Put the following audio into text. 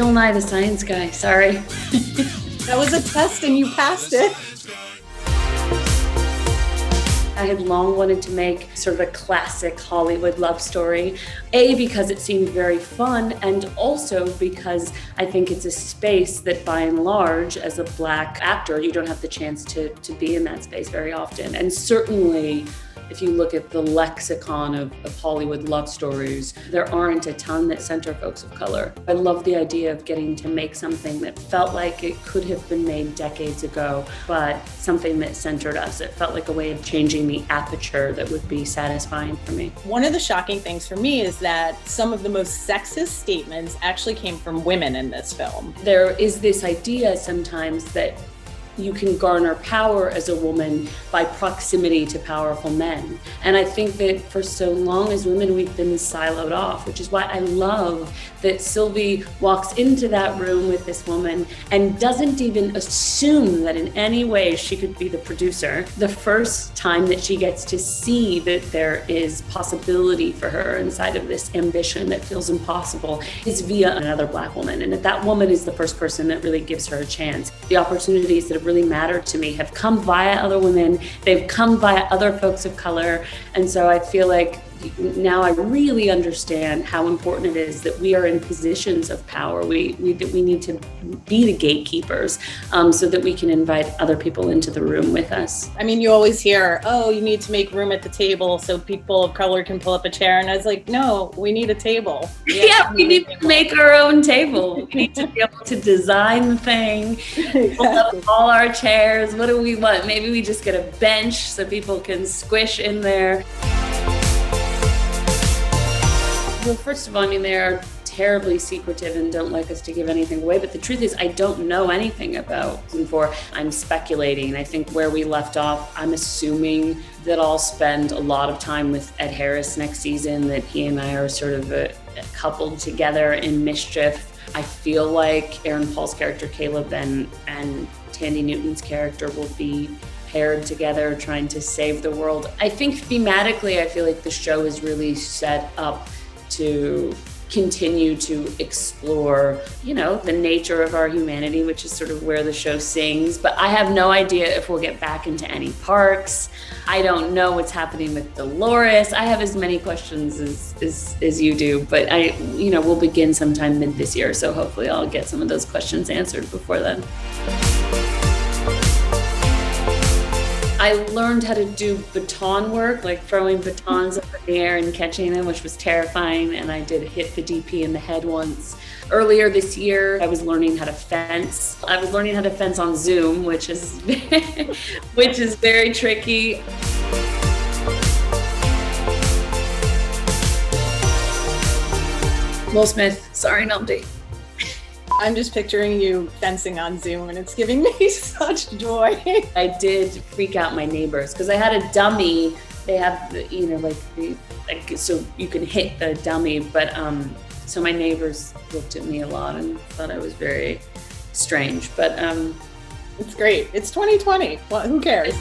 Bill Nye the Science Guy, sorry. That was a test and you passed it. I had long wanted to make sort of a classic Hollywood love story, A, because it seemed very fun, and also because I think it's a space that by and large, as a Black actor, you don't have the chance to be in that space very often. And certainly, if you look at the lexicon of Hollywood love stories, there aren't a ton that center folks of color. I love the idea of getting to make something that felt like it could have been made decades ago, but something that centered us. It felt like a way of changing the aperture that would be satisfying for me. One of the shocking things for me is that some of the most sexist statements actually came from women in this film. There is this idea sometimes that you can garner power as a woman by proximity to powerful men. And I think that for so long as women, we've been siloed off, which is why I love that Sylvie walks into that room with this woman and doesn't even assume that in any way she could be the producer. The first time that she gets to see that there is possibility for her inside of this ambition that feels impossible is via another Black woman. And that woman is the first person that really gives her a chance. The opportunities that have really mattered to me have come via other women, they've come via other folks of color. And so I feel like now I really understand how important it is that we are in positions of power. We need to be the gatekeepers so that we can invite other people into the room with us. I mean, you always hear, oh, you need to make room at the table so people of color can pull up a chair. And I was like, no, we need a table. We need to make our own table. We need to be able to design the thing, pull up all our chairs. What do we want? Maybe we just get a bench so people can squish in there. Well, first of all, I mean, they are terribly secretive and don't like us to give anything away. But the truth is, I don't know anything about season 4. I'm speculating. I think where we left off, I'm assuming that I'll spend a lot of time with Ed Harris next season, that he and I are sort of coupled together in mischief. I feel like Aaron Paul's character, Caleb, and Tandy Newton's character will be paired together trying to save the world. I think thematically, I feel like the show is really set up to continue to explore, the nature of our humanity, which is sort of where the show sings. But I have no idea if we'll get back into any parks. I don't know what's happening with Dolores. I have as many questions as you do, but we'll begin sometime mid this year. So hopefully I'll get some of those questions answered before then. I learned how to do baton work, like throwing batons up in the air and catching them, which was terrifying. And I did hit the DP in the head once. Earlier this year, I was learning how to fence. I was learning how to fence on Zoom, which is very tricky. Will Smith, sorry, Nnamdi. I'm just picturing you fencing on Zoom and it's giving me such joy. I did freak out my neighbors because I had a dummy. They have, so you can hit the dummy, but so my neighbors looked at me a lot and thought I was very strange, but it's great. It's 2020. Well, who cares?